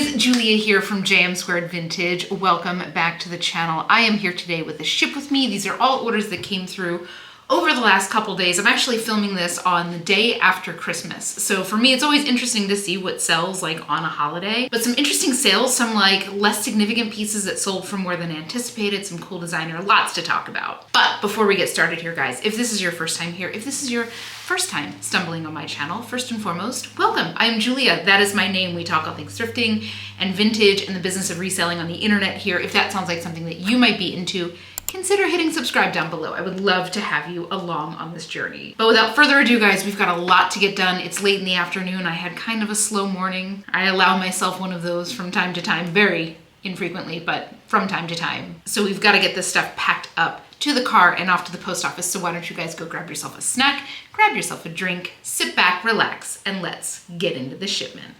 guys, Julia here from JM2 Vintage. Welcome back to the channel. I am here today with the ship with me. These are all orders that came through over the last couple days. I'm actually filming this on the day after Christmas. So for me, it's always interesting to see what sells like on a holiday, but some interesting sales, some like less significant pieces that sold for more than anticipated, some cool designer, lots to talk about. But before we get started here, guys, if this is your first time here, if this is your first time stumbling on my channel, first and foremost, welcome. I am Julia. That is my name. We talk all things thrifting and vintage and the business of reselling on the internet here. If that sounds like something that you might be into, consider hitting subscribe down below. I would love to have you along on this journey. But without further ado, guys, we've got a lot to get done. It's late in the afternoon. I had kind of a slow morning. I allow myself one of those from time to time, very infrequently, but from time to time. So we've got to get this stuff packed up to the car and off to the post office. So why don't you guys go grab yourself a snack, grab yourself a drink, sit back, relax, and let's get into the shipment.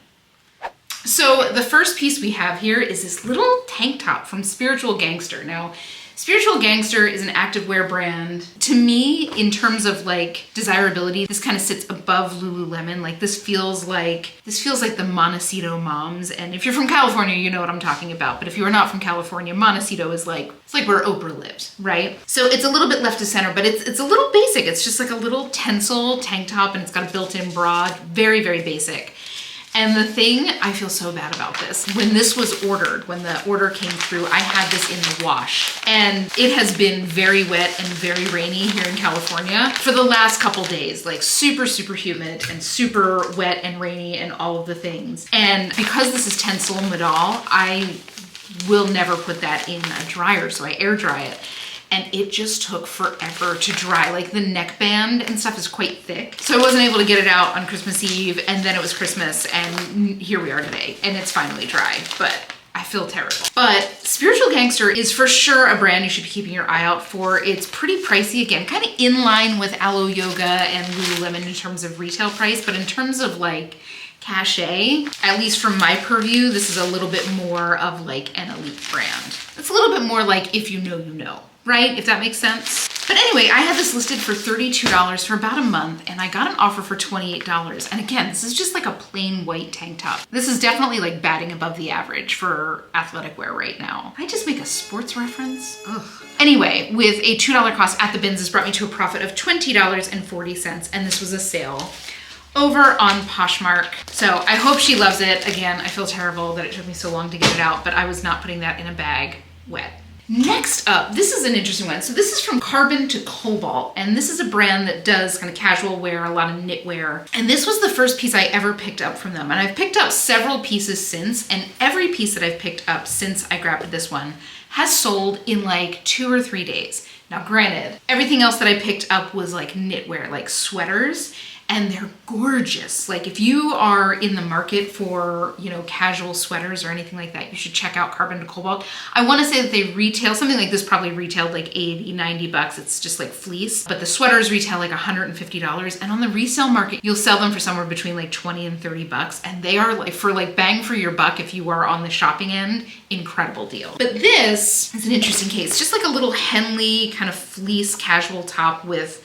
So the first piece we have here is this little tank top from Spiritual Gangster. Now, Spiritual Gangster is an activewear brand. To me, in terms of like desirability, this kind of sits above Lululemon. Like this feels like the Montecito moms. And if you're from California, you know what I'm talking about. But if you are not from California, Montecito is like, it's like where Oprah lived, right? So it's a little bit left to center, but it's a little basic. It's just like a little tencel tank top and it's got a built-in bra, very, very basic. And the thing, I feel so bad about this. When this was ordered, when the order came through, I had this in the wash. And it has been very wet and very rainy here in California for the last couple days. Like super, super humid and super wet and rainy and all of the things. And because this is Tencel Modal, I will never put that in a dryer, so I air dry it. And it just took forever to dry. Like the neckband and stuff is quite thick. So I wasn't able to get it out on Christmas Eve, and then it was Christmas, and here we are today, and it's finally dry, but I feel terrible. But Spiritual Gangster is for sure a brand you should be keeping your eye out for. It's pretty pricey, again, kind of in line with Alo Yoga and Lululemon in terms of retail price, but in terms of like cachet, at least from my purview, this is a little bit more of like an elite brand. It's a little bit more like if you know, you know. Right? If that makes sense. But anyway, I had this listed for $32 for about a month and I got an offer for $28. And again, this is just like a plain white tank top. This is definitely like batting above the average for athletic wear right now. I just make a sports reference? Ugh. Anyway, with a $2 cost at the bins, this brought me to a profit of $20.40, and this was a sale over on Poshmark. So I hope she loves it. Again, I feel terrible that it took me so long to get it out, but I was not putting that in a bag wet. Next up, this is an interesting one. So this is from Carbon to Cobalt, and this is a brand that does kind of casual wear, a lot of knitwear. And this was the first piece I ever picked up from them. And I've picked up several pieces since, and every piece that I've picked up since I grabbed this one has sold in like 2 or 3 days. Now granted, everything else that I picked up was like knitwear, like sweaters, and they're gorgeous. Like if you are in the market for, you know, casual sweaters or anything like that, you should check out Carbon to Cobalt. I wanna say that they retail, something like this probably retailed like 80, 90 bucks. It's just like fleece, but the sweaters retail like $150. And on the resale market, you'll sell them for somewhere between like 20 and 30 bucks. And they are like, for like bang for your buck, if you are on the shopping end, incredible deal. But this is an interesting case, just like a little Henley kind of fleece casual top with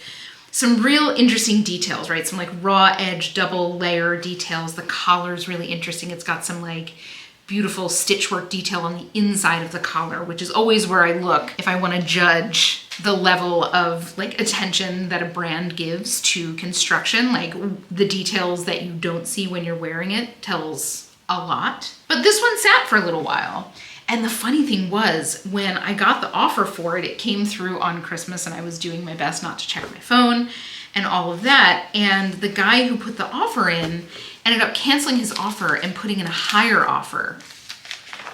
some real interesting details, right? Some like raw edge, double layer details. The collar's really interesting. It's got some like beautiful stitchwork detail on the inside of the collar, which is always where I look if I want to judge the level of like attention that a brand gives to construction. Like the details that you don't see when you're wearing it tells a lot. But this one sat for a little while. And the funny thing was, when I got the offer for it, it came through on Christmas and I was doing my best not to check my phone and all of that. And the guy who put the offer in ended up canceling his offer and putting in a higher offer,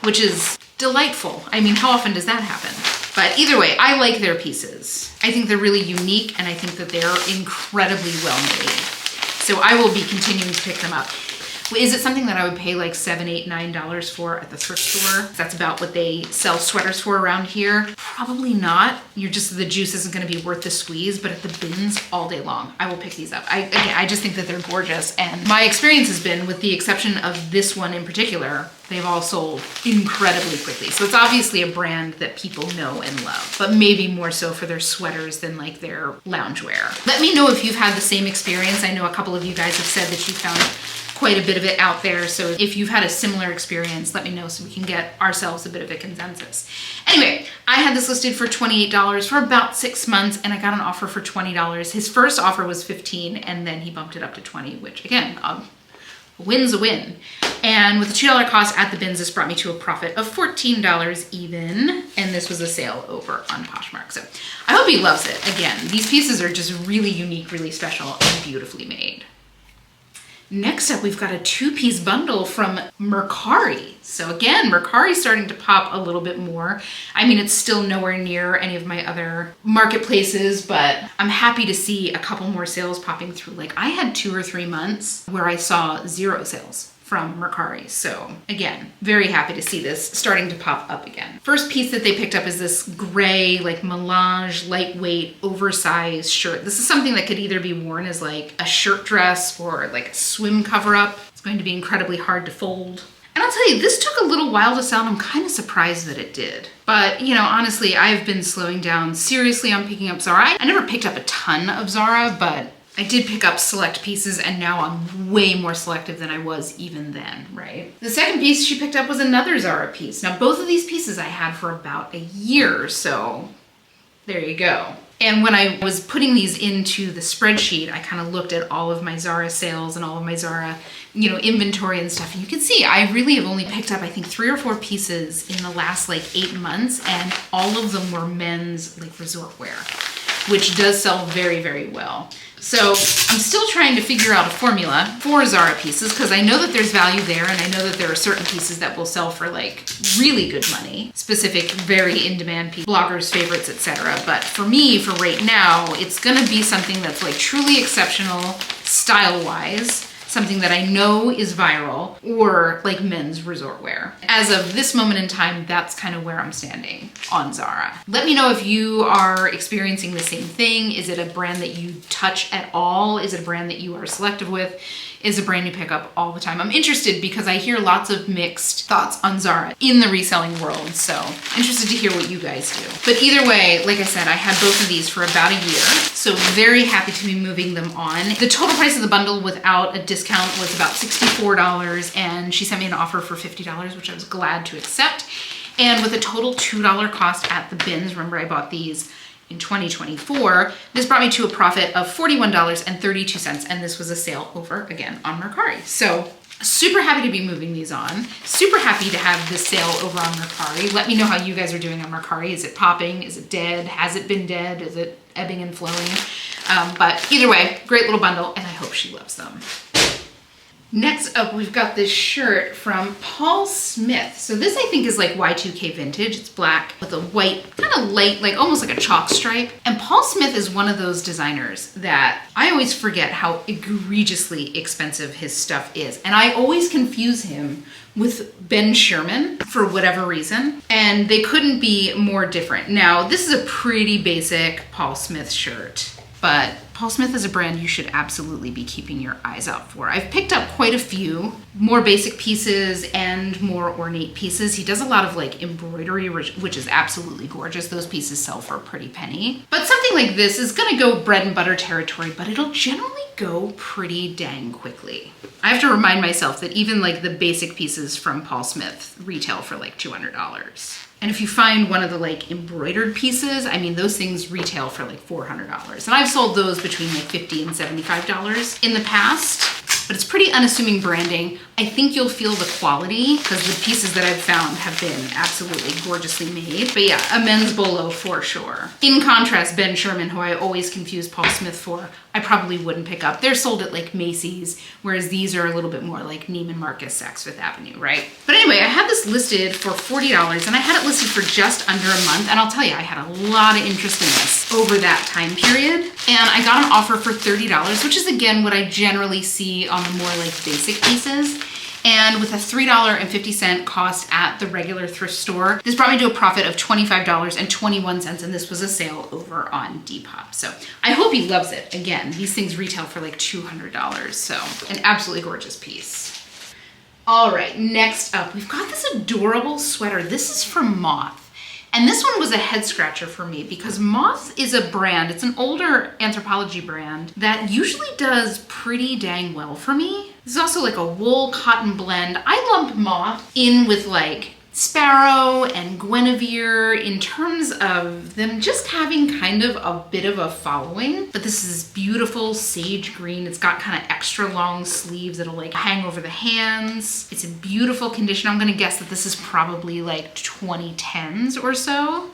which is delightful. I mean, how often does that happen? But either way, I like their pieces. I think they're really unique and I think that they're incredibly well made. So I will be continuing to pick them up. Is it something that I would pay like $7, $8, $9 for at the thrift store? That's about what they sell sweaters for around here. Probably not. The juice isn't gonna be worth the squeeze, but at the bins all day long, I will pick these up. I just think that they're gorgeous. And my experience has been, with the exception of this one in particular, they've all sold incredibly quickly. So it's obviously a brand that people know and love, but maybe more so for their sweaters than like their loungewear. Let me know if you've had the same experience. I know a couple of you guys have said that you found quite a bit of it out there. So if you've had a similar experience, let me know so we can get ourselves a bit of a consensus. Anyway, I had this listed for $28 for about 6 months, and I got an offer for $20. His first offer was $15, and then he bumped it up to $20, which again, a win's a win. And with a $2 cost at the bins, this brought me to a profit of $14 even. And this was a sale over on Poshmark. So I hope he loves it. Again, these pieces are just really unique, really special, and beautifully made. Next up, we've got a 2-piece bundle from Mercari. So again, Mercari's starting to pop a little bit more. I mean, it's still nowhere near any of my other marketplaces, but I'm happy to see a couple more sales popping through. Like I had 2 or 3 months where I saw 0 sales from Mercari. So again, very happy to see this starting to pop up again. First piece that they picked up is this gray, like melange, lightweight, oversized shirt. This is something that could either be worn as like a shirt dress or like a swim cover up. It's going to be incredibly hard to fold. And I'll tell you, this took a little while to sell and I'm kind of surprised that it did. But you know, honestly, I've been slowing down seriously on picking up Zara. I never picked up a ton of Zara, but I did pick up select pieces and now I'm way more selective than I was even then, right? The second piece she picked up was another Zara piece. Now both of these pieces I had for about a year, so there you go. And when I was putting these into the spreadsheet, I kind of looked at all of my Zara sales and all of my Zara, you know, inventory and stuff. And you can see I really have only picked up, I think, 3 or 4 pieces in the last like 8 months, and all of them were men's like resort wear, which does sell very, very well. So I'm still trying to figure out a formula for Zara pieces because I know that there's value there, and I know that there are certain pieces that will sell for like really good money, specific, very in-demand pieces, bloggers, favorites, etc. But for me, for right now, it's gonna be something that's like truly exceptional style-wise, something that I know is viral, or like men's resort wear. As of this moment in time, that's kind of where I'm standing on Zara. Let me know if you are experiencing the same thing. Is it a brand that you touch at all? Is it a brand that you are selective with? Is a brand you pick up all the time? I'm interested because I hear lots of mixed thoughts on Zara in the reselling world, so interested to hear what you guys do. But either way, like I said, I had both of these for about a year, so very happy to be moving them on. The total price of the bundle without a discount was about $64, and she sent me an offer for $50, which I was glad to accept. And with a total $2 cost at the bins, remember I bought these in 2024, this brought me to a profit of $41.32, and this was a sale over again on Mercari. So super happy to be moving these on. Super happy to have this sale over on Mercari. Let me know how you guys are doing on Mercari. Is it popping? Is it dead? Has it been dead? Is it ebbing and flowing? But either way, great little bundle, and I hope she loves them. Next up, we've got this shirt from Paul Smith. So this I think is like Y2K vintage. It's black with a white, kind of light, like almost like a chalk stripe. And Paul Smith is one of those designers that I always forget how egregiously expensive his stuff is. And I always confuse him with Ben Sherman for whatever reason. And they couldn't be more different. Now, this is a pretty basic Paul Smith shirt, but Paul Smith is a brand you should absolutely be keeping your eyes out for. I've picked up quite a few more basic pieces and more ornate pieces. He does a lot of like embroidery, which is absolutely gorgeous. Those pieces sell for a pretty penny. But something like this is gonna go bread and butter territory, but it'll generally go pretty dang quickly. I have to remind myself that even like the basic pieces from Paul Smith retail for like $200. And if you find one of the like embroidered pieces, I mean, those things retail for like $400. And I've sold those between like $50 and $75 in the past, but it's pretty unassuming branding. I think you'll feel the quality because the pieces that I've found have been absolutely gorgeously made. But yeah, a men's bolo for sure. In contrast, Ben Sherman, who I always confuse Paul Smith for, I probably wouldn't pick up. They're sold at like Macy's, whereas these are a little bit more like Neiman Marcus, Saks Fifth Avenue, right? But anyway, I had this listed for $40 and I had it listed for just under a month. And I'll tell you, I had a lot of interest in this over that time period. And I got an offer for $30, which is again what I generally see on the more like basic pieces. And with a $3.50 cost at the regular thrift store, this brought me to a profit of $25.21, and this was a sale over on Depop. So I hope he loves it. Again, these things retail for like $200, so an absolutely gorgeous piece. All right, next up, we've got this adorable sweater. This is from Moth. And this one was a head scratcher for me because Moth is a brand, it's an older Anthropologie brand that usually does pretty dang well for me. This is also like a wool cotton blend. I lump Moth in with like Sparrow and Guinevere in terms of them just having kind of a bit of a following. But this is beautiful sage green. It's got kind of extra long sleeves that'll like hang over the hands. It's in beautiful condition. I'm gonna guess that this is probably like 2010s or so,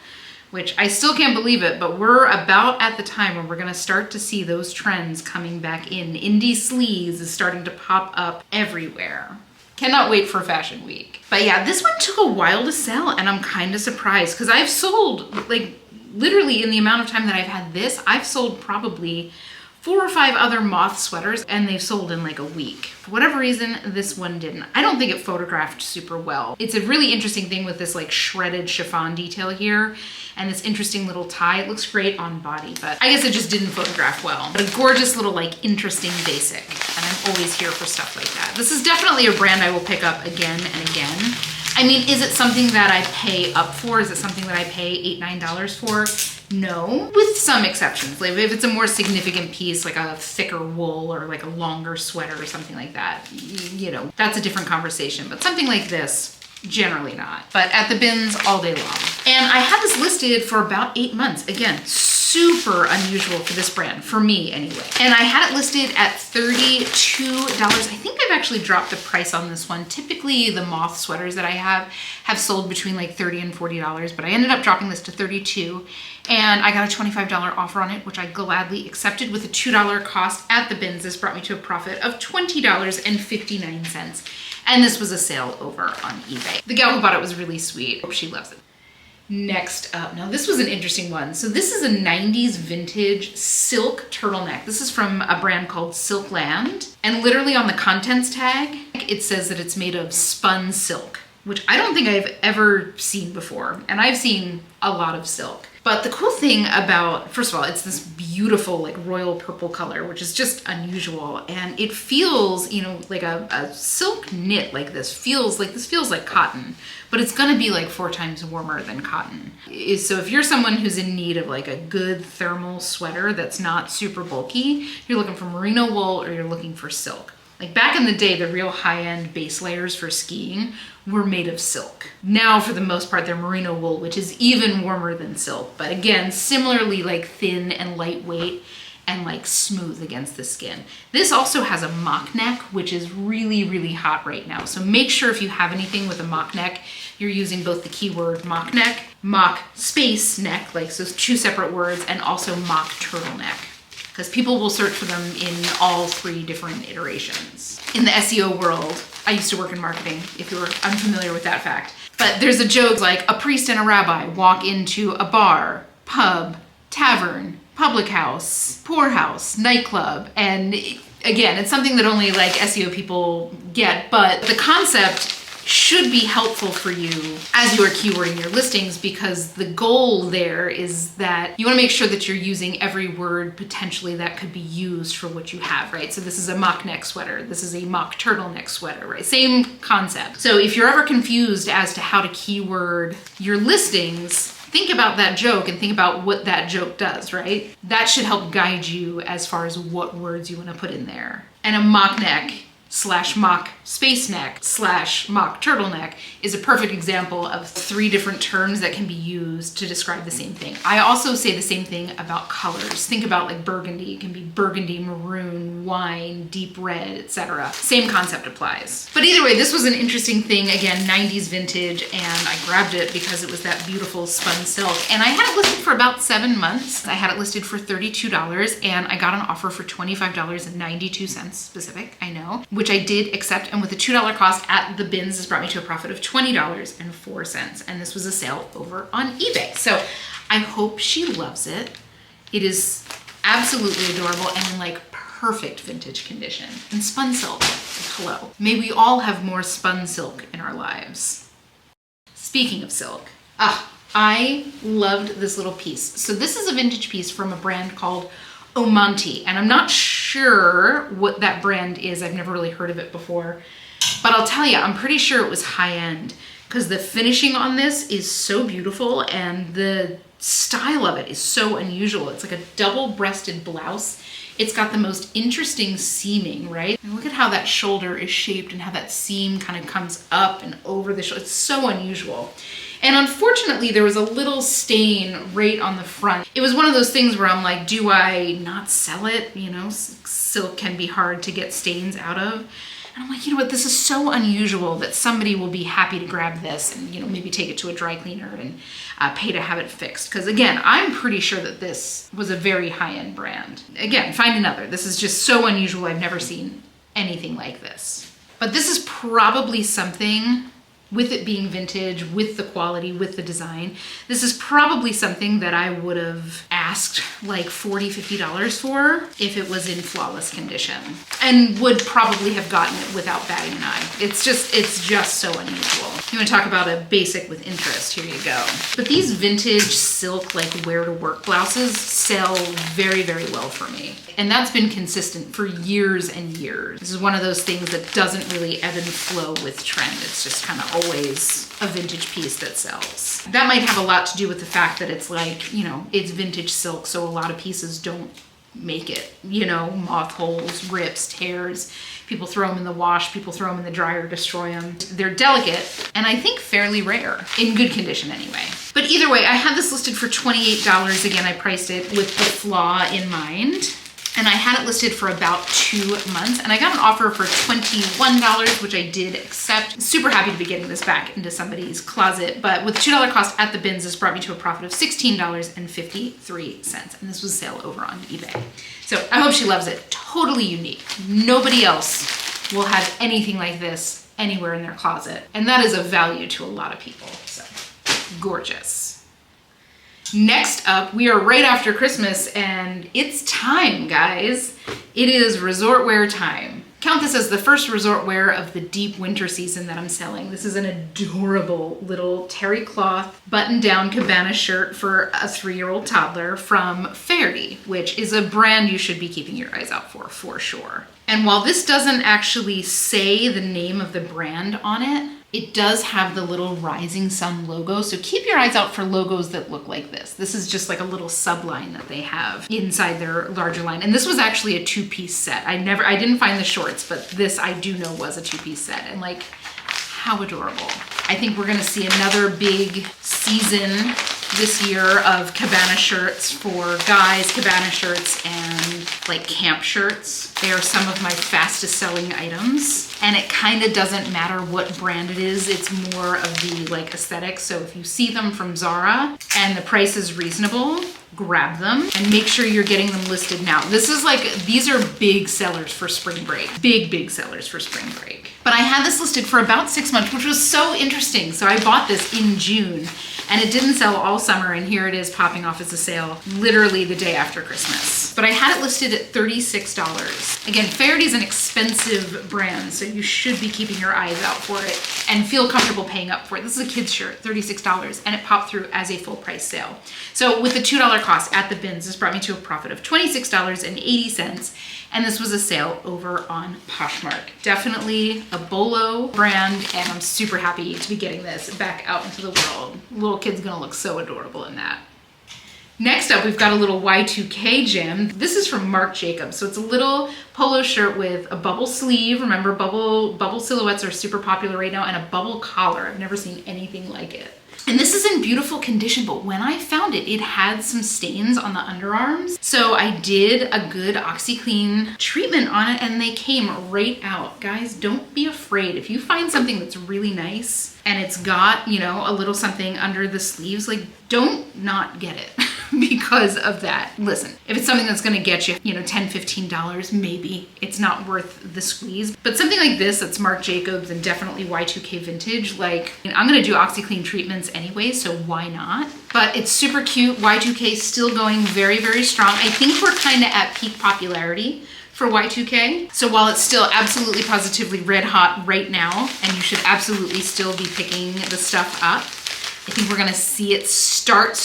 which I still can't believe it, but we're about at the time when we're gonna start to see those trends coming back in. Indie sleeves is starting to pop up everywhere. Cannot wait for Fashion Week. But yeah, this one took a while to sell and I'm kind of surprised because I've sold, like literally in the amount of time that I've had this, I've sold probably 4 or 5 other Moth sweaters and they've sold in like a week. For whatever reason, this one didn't. I don't think it photographed super well. It's a really interesting thing with this like shredded chiffon detail here and this interesting little tie. It looks great on body, but I guess it just didn't photograph well. But a gorgeous little like interesting basic. And I'm always here for stuff like that. This is definitely a brand I will pick up again and again. I mean, is it something that I pay up for? Is it something that I pay $8, $9 for? No, with some exceptions. Like if it's a more significant piece, like a thicker wool or like a longer sweater or something like that, you know, that's a different conversation. But something like this, generally not. But at the bins all day long. And I had this listed for about 8 months. Again, super unusual for this brand, for me anyway. And I had it listed at $32. I think I've actually dropped the price on this one. Typically the Moth sweaters that I have sold between like $30 and $40, but I ended up dropping this to $32 and I got a $25 offer on it, which I gladly accepted with a $2 cost at the bins. This brought me to a profit of $20.59. And this was a sale over on eBay. The gal who bought it was really sweet. Hope she loves it. Next up, now this was an interesting one. So this is a 90s vintage silk turtleneck. This is from a brand called Silkland. And literally on the contents tag, it says that it's made of spun silk, which I don't think I've ever seen before. And I've seen a lot of silk. But the cool thing about, first of all, it's this beautiful like royal purple color, which is just unusual. And it feels, you know, like a silk knit like this feels like cotton, but it's gonna be like 4 times warmer than cotton. So if you're someone who's in need of like a good thermal sweater that's not super bulky, you're looking for merino wool or you're looking for silk. Like back in the day, the real high-end base layers for skiing were made of silk. Now, for the most part, they're merino wool, which is even warmer than silk. But again, similarly like thin and lightweight and like smooth against the skin. This also has a mock neck, which is really, really hot right now. So make sure if you have anything with a mock neck, you're using both the keyword mock neck, mock space neck, like so 2 separate words, and also mock turtleneck, because people will search for them in all 3 different iterations. In the SEO world, I used to work in marketing, if you were unfamiliar with that fact. But there's a joke like a priest and a rabbi walk into a bar, pub, tavern, public house, poorhouse, nightclub, and again, it's something that only like SEO people get, but the concept should be helpful for you as you are keywording your listings, because the goal there is that you want to make sure that you're using every word potentially that could be used for what you have, right? So this is a mock neck sweater. This is a mock turtleneck sweater, right? Same concept. So if you're ever confused as to how to keyword your listings, think about that joke and think about what that joke does, right? That should help guide you as far as what words you want to put in there. And a mock neck / mock space neck / mock turtleneck is a perfect example of 3 different terms that can be used to describe the same thing. I also say the same thing about colors. Think about like burgundy. It can be burgundy, maroon, wine, deep red, etc. Same concept applies. But either way, this was an interesting thing. Again, 90s vintage, and I grabbed it because it was that beautiful spun silk. And I had it listed for about 7 months. I had it listed for $32 and I got an offer for $25.92 specific, I know, which I did accept, and with a $2 cost at the bins, this brought me to a profit of $20.04, and this was a sale over on eBay. So I hope she loves it. It is absolutely adorable and in like perfect vintage condition. And spun silk, hello. May we all have more spun silk in our lives. Speaking of silk, I loved this little piece. So this is a vintage piece from a brand called Omonti, and I'm not sure what that brand is. I've never really heard of it before. But I'll tell you, I'm pretty sure it was high end because the finishing on this is so beautiful and the style of it is so unusual. It's like a double-breasted blouse. It's got the most interesting seaming, right? And look at how that shoulder is shaped and how that seam kind of comes up and over the shoulder. It's so unusual. And unfortunately, there was a little stain right on the front. It was one of those things where I'm like, do I not sell it? You know, silk can be hard to get stains out of. And I'm like, you know what, this is so unusual that somebody will be happy to grab this and, you know, maybe take it to a dry cleaner and pay to have it fixed. Because again, I'm pretty sure that this was a very high-end brand. Again, find another. This is just so unusual. I've never seen anything like this. But this is probably something, with it being vintage, with the quality, with the design, this is probably something that I would have asked like $40, $50 for if it was in flawless condition, and would probably have gotten it without batting an eye. It's just so unusual. You want to talk about a basic with interest, here you go. But these vintage silk, like wear to work blouses sell very, very well for me. And that's been consistent for years and years. This is one of those things that doesn't really ebb and flow with trend. It's just kind of always a vintage piece that sells. That might have a lot to do with the fact that it's like, you know, it's vintage silk, so a lot of pieces don't make it. You know, moth holes, rips, tears. People throw them in the wash, people throw them in the dryer, destroy them. They're delicate and I think fairly rare, in good condition anyway. But either way, I had this listed for $28. Again, I priced it with the flaw in mind. And I had it listed for about 2 months, and I got an offer for $21, which I did accept. Super happy to be getting this back into somebody's closet, but with $2 cost at the bins, this brought me to a profit of $16.53, and this was a sale over on eBay. So I hope she loves it. Totally unique. Nobody else will have anything like this anywhere in their closet, and that is of value to a lot of people, so gorgeous. Next up, we are right after Christmas and it's time, guys. It is resort wear time. Count this as the first resort wear of the deep winter season that I'm selling. This is an adorable little terry cloth button-down cabana shirt for a 3-year-old toddler from Faherty, which is a brand you should be keeping your eyes out for sure. And while this doesn't actually say the name of the brand on it, it does have the little rising sun logo. So keep your eyes out for logos that look like this. This is just like a little subline that they have inside their larger line. And this was actually a 2-piece set. I didn't find the shorts, but this I do know was a 2-piece set. And like, how adorable. I think we're gonna see another big season this year of cabana shirts for guys, cabana shirts, and like camp shirts. They are some of my fastest selling items. And it kind of doesn't matter what brand it is. It's more of the like aesthetic. So if you see them from Zara and the price is reasonable, grab them and make sure you're getting them listed now. This is like, these are big sellers for spring break. Big sellers for spring break. But I had this listed for about 6 months, which was so interesting. So I bought this in June and it didn't sell all summer, and here it is popping off as a sale literally the day after Christmas. But I had it listed at $36. Again, Faherty's an expensive brand, so you should be keeping your eyes out for it and feel comfortable paying up for it. This is a kid's shirt, $36, and it popped through as a full price sale. So with the $2 cost at the bins, this brought me to a profit of $26.80, and this was a sale over on Poshmark. Definitely a Bolo brand, and I'm super happy to be getting this back out into the world. Little kid's gonna look so adorable in that. Next up, we've got a little Y2K gem. This is from Marc Jacobs. So it's a little polo shirt with a bubble sleeve. Remember, bubble silhouettes are super popular right now, and a bubble collar. I've never seen anything like it. And this is in beautiful condition, but when I found it, it had some stains on the underarms. So I did a good OxiClean treatment on it and they came right out. Guys, don't be afraid. If you find something that's really nice and it's got, you know, a little something under the sleeves, like, don't not get it because of that. Listen, if it's something that's gonna get you, you know, $10, $15, maybe it's not worth the squeeze. But something like this, that's Marc Jacobs and definitely Y2K vintage, like, I'm gonna do OxiClean treatments anyway, so why not? But it's super cute. Y2K still going very, very strong. I think we're kind of at peak popularity for Y2K. So while it's still absolutely positively red hot right now, and you should absolutely still be picking the stuff up, I think we're gonna see it start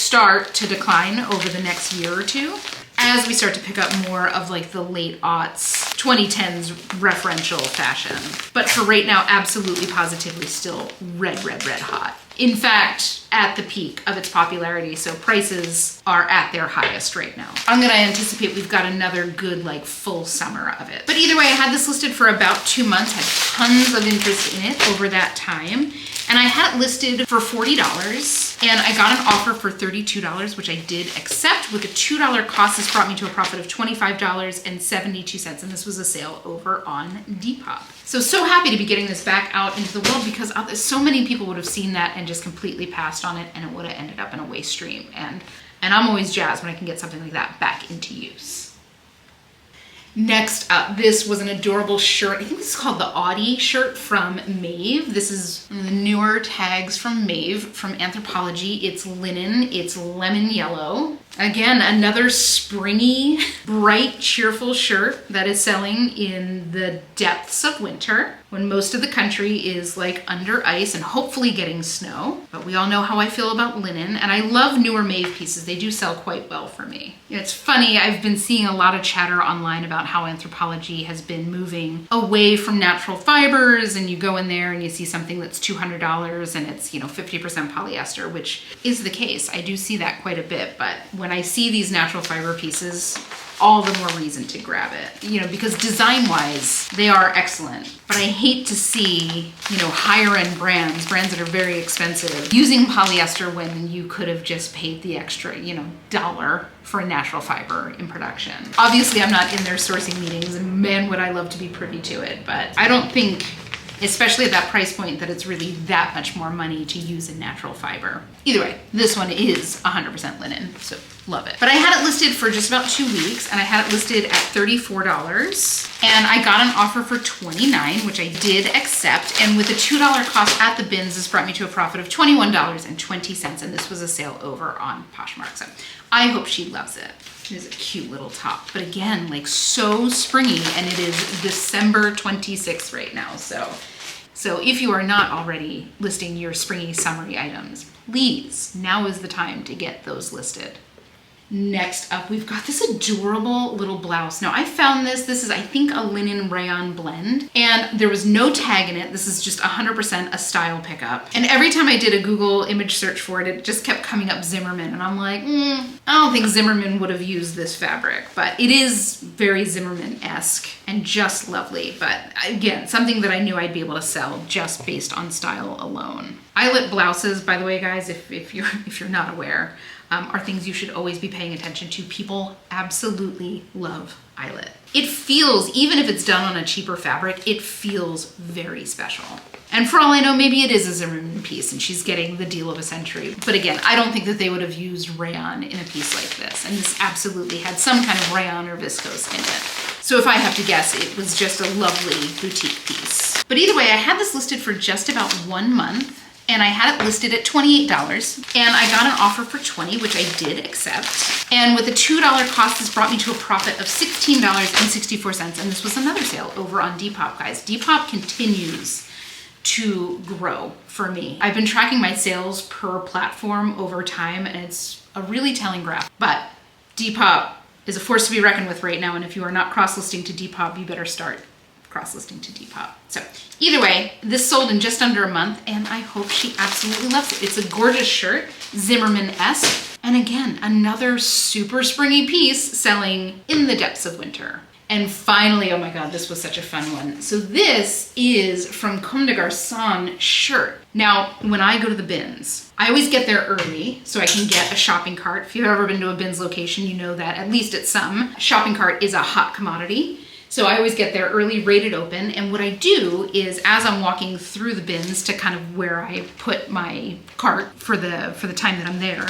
to decline over the next year or two. as we start to pick up more of like the late aughts, 2010s referential fashion. But for right now, absolutely positively still red, red, red hot. In fact, at the peak of its popularity, so prices are at their highest right now. I'm gonna anticipate we've got another good like full summer of it. But either way, I had this listed for about 2 months, had tons of interest in it over that time. And I had it listed for $40 and I got an offer for $32, which I did accept. With a $2 cost, this brought me to a profit of $25.72. And this was a sale over on Depop. So happy to be getting this back out into the world because so many people would have seen that and just completely passed on it and it would have ended up in a waste stream. And I'm always jazzed when I can get something like that back into use. Next up, this was an adorable shirt. I think this is called the Audie shirt from Maeve. This is one of the newer tags from Maeve from Anthropologie. It's linen, it's lemon yellow. Again, another springy, bright, cheerful shirt that is selling in the depths of winter when most of the country is like under ice and hopefully getting snow. But we all know how I feel about linen, and I love newer Maeve pieces. They do sell quite well for me. It's funny, I've been seeing a lot of chatter online about how Anthropologie has been moving away from natural fibers, and you go in there and you see something that's $200 and it's, 50% polyester, which is the case. I do see that quite a bit, but when I see these natural fiber pieces, all the more reason to grab it, because design-wise, they are excellent. But I hate to see, higher-end brands that are very expensive, using polyester when you could have just paid the extra, dollar for a natural fiber in production. Obviously, I'm not in their sourcing meetings, and man, would I love to be privy to it, but I don't think, especially at that price point, that it's really that much more money to use a natural fiber. Either way, this one is 100% linen, so love it. But I had it listed for just about 2 weeks, and I had it listed at $34, and I got an offer for $29, which I did accept, and with a $2 cost at the bins, this brought me to a profit of $21.20, and this was a sale over on Poshmark, so I hope she loves it. It is a cute little top, but again, like so springy, and it is December 26th right now. So if you are not already listing your springy summery items, please, now is the time to get those listed. Next up, we've got this adorable little blouse. Now I found this is I think a linen rayon blend, and there was no tag in it. This is just 100% a style pickup. And every time I did a Google image search for it, it just kept coming up Zimmermann, and I'm like, I don't think Zimmermann would have used this fabric, but it is very Zimmermann-esque and just lovely. But again, something that I knew I'd be able to sell just based on style alone. Eyelet blouses, by the way, guys, if you're not aware, are things you should always be paying attention to. People absolutely love eyelet. It feels, even if it's done on a cheaper fabric, it feels very special. And for all I know, maybe it is a Zimmermann piece and she's getting the deal of a century. But again, I don't think that they would have used rayon in a piece like this. And this absolutely had some kind of rayon or viscose in it. So if I have to guess, it was just a lovely boutique piece. But either way, I had this listed for just about 1 month. And I had it listed at $28, and I got an offer for $20, which I did accept. And with a $2 cost, this brought me to a profit of $16.64, and this was another sale over on Depop, guys. Depop continues to grow for me. I've been tracking my sales per platform over time, and it's a really telling graph. But Depop is a force to be reckoned with right now, and if you are not cross-listing to Depop, you better start cross-listing to Depop. So either way, this sold in just under a month, and I hope she absolutely loves it. It's a gorgeous shirt, Zimmermann-esque, and again, another super springy piece selling in the depths of winter. And finally, oh my God, this was such a fun one. So this is from Comme de Garcons shirt. Now, when I go to the bins, I always get there early so I can get a shopping cart. If you've ever been to a bins location, you know that at least at some, shopping cart is a hot commodity. So I always get there early, rate it open, and what I do is as I'm walking through the bins to kind of where I put my cart for the time that I'm there,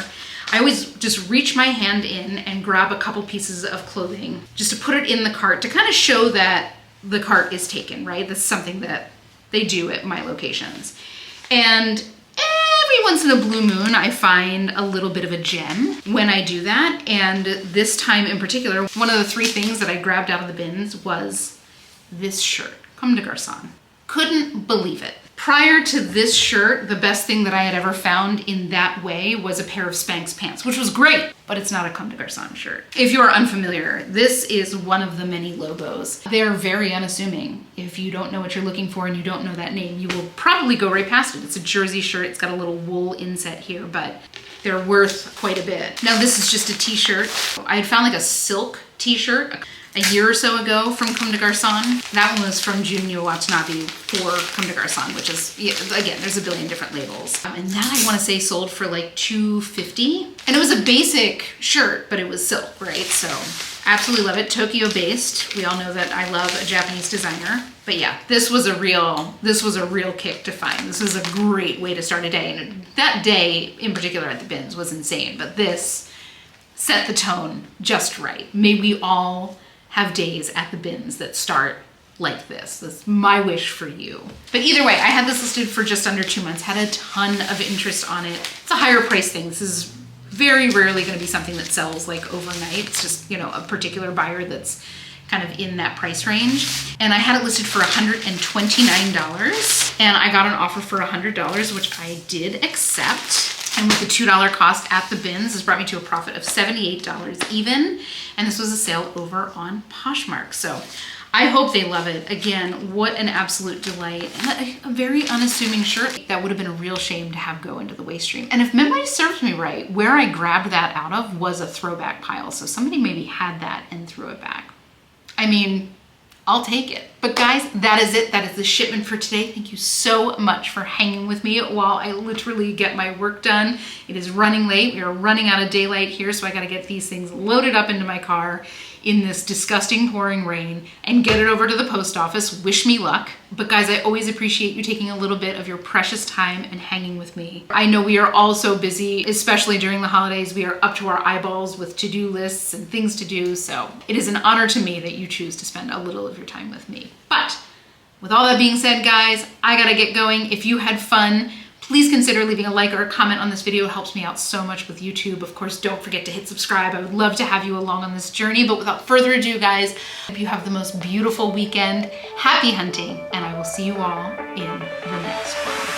I always just reach my hand in and grab a couple pieces of clothing just to put it in the cart to kind of show that the cart is taken, right? That's something that they do at my locations. And every once in a blue moon, I find a little bit of a gem when I do that. And this time in particular, one of the 3 things that I grabbed out of the bins was this shirt, Comme de Garcons. Couldn't believe it. Prior to this shirt, the best thing that I had ever found in that way was a pair of Spanx pants, which was great, but it's not a Comme des Garçons shirt. If you are unfamiliar, this is one of the many Lobos. They are very unassuming. If you don't know what you're looking for and you don't know that name, you will probably go right past it. It's a jersey shirt. It's got a little wool inset here, but they're worth quite a bit. Now this is just a t-shirt. I had found like a silk t-shirt a year or so ago from Comme des Garçons. That one was from Junya Watanabe for Comme des Garçons, which is, yeah, again, there's a billion different labels. And that I wanna say sold for like $250. And it was a basic shirt, but it was silk, right? So absolutely love it, Tokyo based. We all know that I love a Japanese designer. But yeah, this was a real kick to find. This was a great way to start a day. And that day in particular at the bins was insane, but this set the tone just right. May we all have days at the bins that start like this. That's my wish for you. But either way, I had this listed for just under 2 months, had a ton of interest on it. It's a higher price thing. This is very rarely gonna be something that sells like overnight. It's just, you know, a particular buyer that's kind of in that price range. And I had it listed for $129 and I got an offer for $100, which I did accept. And with the $2 cost at the bins, this brought me to a profit of $78 even. And this was a sale over on Poshmark. So I hope they love it. Again, what an absolute delight. And a very unassuming shirt that would have been a real shame to have go into the waste stream. And if memory serves me right, where I grabbed that out of was a throwback pile. So somebody maybe had that and threw it back. I mean, I'll take it. But guys, that is it. That is the shipment for today. Thank you so much for hanging with me while I literally get my work done. It is running late. We are running out of daylight here, so I gotta get these things loaded up into my car in this disgusting pouring rain and get it over to the post office. Wish me luck. But guys, I always appreciate you taking a little bit of your precious time and hanging with me. I know we are all so busy, especially during the holidays. We are up to our eyeballs with to-do lists and things to do. So it is an honor to me that you choose to spend a little of your time with me. But with all that being said, guys, I gotta get going. If you had fun, please consider leaving a like or a comment on this video. It helps me out so much with YouTube. Of course, don't forget to hit subscribe. I would love to have you along on this journey. But without further ado, guys, I hope you have the most beautiful weekend. Happy hunting, and I will see you all in the next one.